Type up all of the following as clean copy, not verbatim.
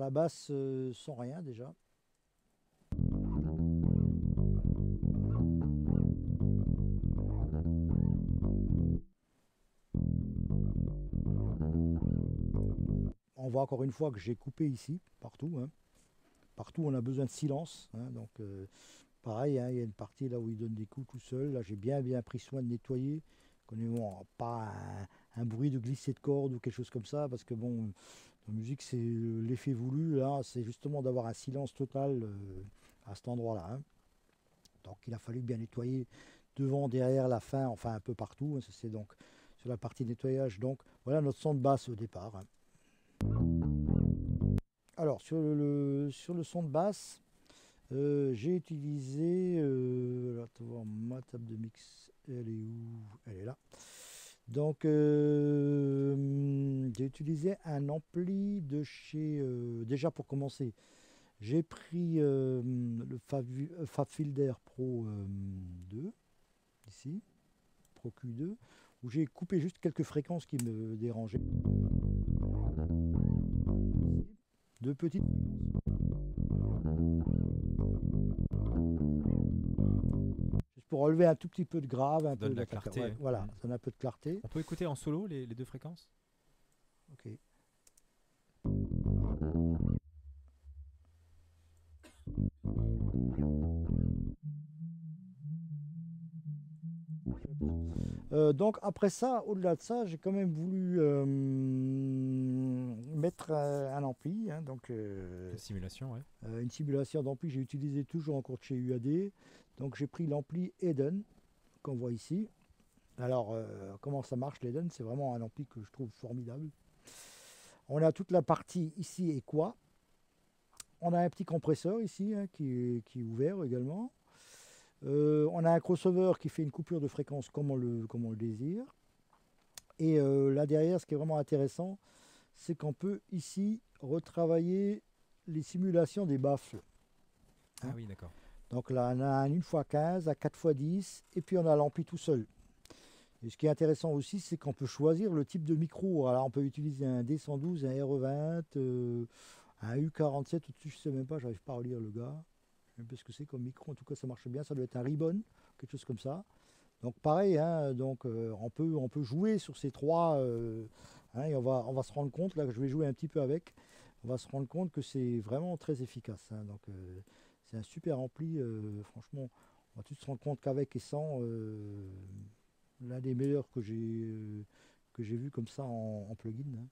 la basse sans rien déjà. On voit encore une fois que j'ai coupé ici, partout, hein. Partout on a besoin de silence, hein, donc pareil, hein, il y a une partie là où il donne des coups tout seul. Là j'ai bien pris soin de nettoyer. Qu'on ait pas un bruit de glisser de corde ou quelque chose comme ça, parce que bon, la musique c'est l'effet voulu, là c'est justement d'avoir un silence total à cet endroit-là, hein. Donc il a fallu bien nettoyer devant, derrière, la fin, enfin un peu partout, hein. Ça, c'est donc sur la partie nettoyage. Donc voilà notre son de basse au départ, hein. Alors sur le son de basse, j'ai utilisé, là, tu vois, ma table de mix, elle est où? Elle est là. Donc j'ai utilisé un ampli de chez, déjà pour commencer, j'ai pris le Fabfielder Pro 2, ici, Pro Q2, où j'ai coupé juste quelques fréquences qui me dérangeaient. Deux petites fréquences. Juste pour relever un tout petit peu de grave, Ça un peu donne la d'attaque. clarté. Ouais, Ouais. voilà, Mm. ça donne un peu de clarté. On peut écouter en solo les deux fréquences. Ok. Donc après ça, au-delà de ça, j'ai quand même voulu mettre un ampli, hein, donc Une simulation, ouais. une simulation d'ampli. J'ai utilisé toujours encore de chez UAD. Donc j'ai pris l'ampli Eden qu'on voit ici. Alors comment ça marche l'Eden? C'est vraiment un ampli que je trouve formidable. On a toute la partie ici et quoi. On a un petit compresseur ici, hein, qui est ouvert également. On a un crossover qui fait une coupure de fréquence comme on le désire. Et là derrière, ce qui est vraiment intéressant, c'est qu'on peut ici retravailler les simulations des baffles, Ah hein. oui, d'accord. Donc là, on a un 1x15, un 4x10, et puis on a l'ampli tout seul. Et ce qui est intéressant aussi, c'est qu'on peut choisir le type de micro. Alors on peut utiliser un D112, un RE20, un U47, au-dessus je ne sais même pas, j'arrive pas à relire le gars. Je sais même pas ce que c'est comme micro, en tout cas ça marche bien, ça doit être un Ribbon, quelque chose comme ça. Donc pareil, hein, donc, on peut jouer sur ces trois, hein, et on va se rendre compte, là que je vais jouer un petit peu avec, on va se rendre compte que c'est vraiment très efficace, hein. Donc c'est un super ampli, franchement, on va tout se rendre compte qu'avec et sans, l'un des meilleurs que j'ai vu comme ça en plugin, hein.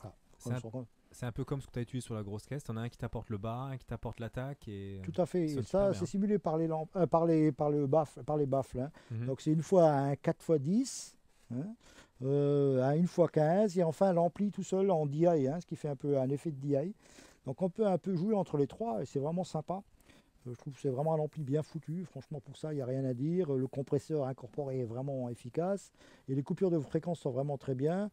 Voilà. C'est Comme un, sur- comme- c'est un peu comme ce que tu as utilisé sur la grosse caisse. T'en as un qui t'apporte le bas, un qui t'apporte l'attaque et Tout à fait. il Et sonne super ça, c'est bien. simulé par les lampes, par les baffles, hein. Mhm. Donc c'est une fois un 4x10, hein, un 1x15, et enfin l'ampli tout seul en DI, hein, ce qui fait un peu un effet de DI. Donc on peut un peu jouer entre les trois et c'est vraiment sympa. Je trouve que c'est vraiment un ampli bien foutu. Franchement, pour ça, il n'y a rien à dire. Le compresseur incorporé est vraiment efficace. Et les coupures de fréquence sont vraiment très bien.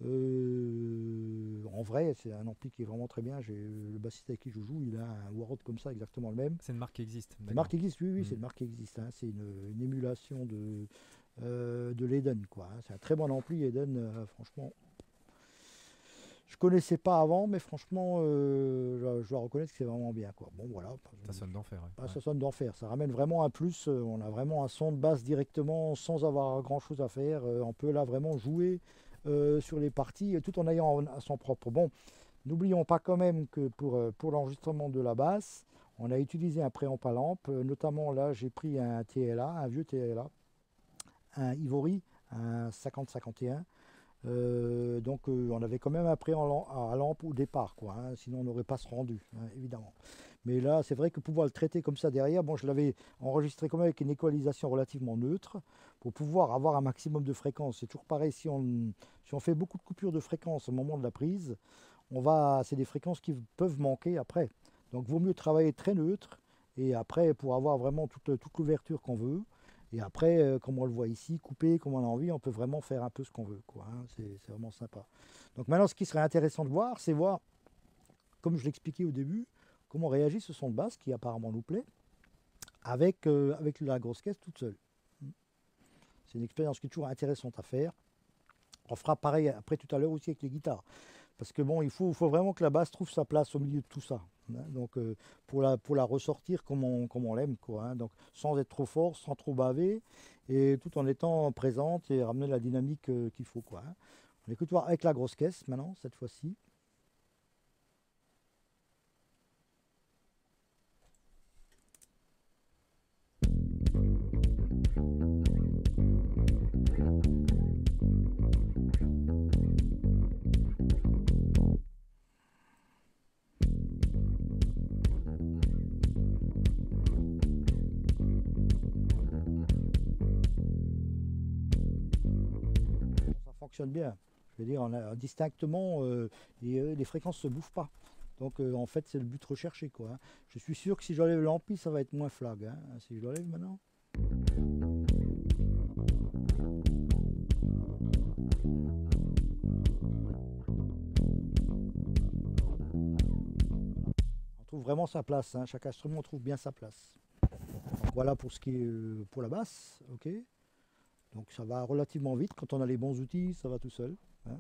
En vrai, c'est un ampli qui est vraiment très bien. J'ai le bassiste avec qui je joue, il a un Warrod comme ça, exactement le même. C'est une marque qui existe, C'est une d'accord. marque qui existe, oui, oui, c'est Mhm. une marque qui existe, hein. C'est une émulation de l'Eden, quoi, hein. C'est un très bon ampli, Eden, franchement. Je connaissais pas avant, mais franchement, je dois reconnaître que c'est vraiment bien, quoi. Bon, voilà. Ça sonne d'enfer, ouais. Ah, Ouais. ça sonne d'enfer. Ça ramène vraiment un plus. On a vraiment un son de basse directement sans avoir grand chose à faire. On peut là vraiment jouer sur les parties tout en ayant à son propre. Bon, n'oublions pas quand même que pour l'enregistrement de la basse, on a utilisé un préamp à lampe. Notamment là, j'ai pris un TLA, un vieux TLA, un Ivory, un 5051. On avait quand même appris à lampe au départ, quoi, hein, sinon on n'aurait pas se rendu, hein, évidemment. Mais là, c'est vrai que pouvoir le traiter comme ça derrière, bon, je l'avais enregistré quand même avec une équalisation relativement neutre pour pouvoir avoir un maximum de fréquence. C'est toujours pareil, si on fait beaucoup de coupures de fréquence au moment de la prise, c'est des fréquences qui peuvent manquer après. Donc, vaut mieux travailler très neutre et après, pour avoir vraiment toute l'ouverture qu'on veut. Et après, comme on le voit ici, couper comme on a envie, on peut vraiment faire un peu ce qu'on veut, quoi, hein. C'est vraiment sympa. Donc maintenant, ce qui serait intéressant de voir, c'est voir, comme je l'expliquais au début, comment réagit ce son de basse qui apparemment nous plaît avec la grosse caisse toute seule. C'est une expérience qui est toujours intéressante à faire. On fera pareil après tout à l'heure aussi avec les guitares. Parce que bon, il faut vraiment que la basse trouve sa place au milieu de tout ça, hein. Donc pour la ressortir comme on l'aime, quoi, hein. Donc sans être trop fort, sans trop baver, et tout en étant présente et ramener la dynamique qu'il faut, quoi, hein. On écoute voir avec la grosse caisse maintenant, cette fois-ci. Ça fonctionne bien. Je veux dire, on a distinctement, les fréquences ne se bouffent pas. Donc en fait, c'est le but recherché, quoi, hein. Je suis sûr que si j'enlève l'ampli, ça va être moins flag, hein. Si je l'enlève maintenant. On trouve vraiment sa place, hein. Chaque instrument trouve bien sa place. Donc, voilà pour ce qui est pour la basse, ok. Donc ça va relativement vite. Quand on a les bons outils, ça va tout seul, hein.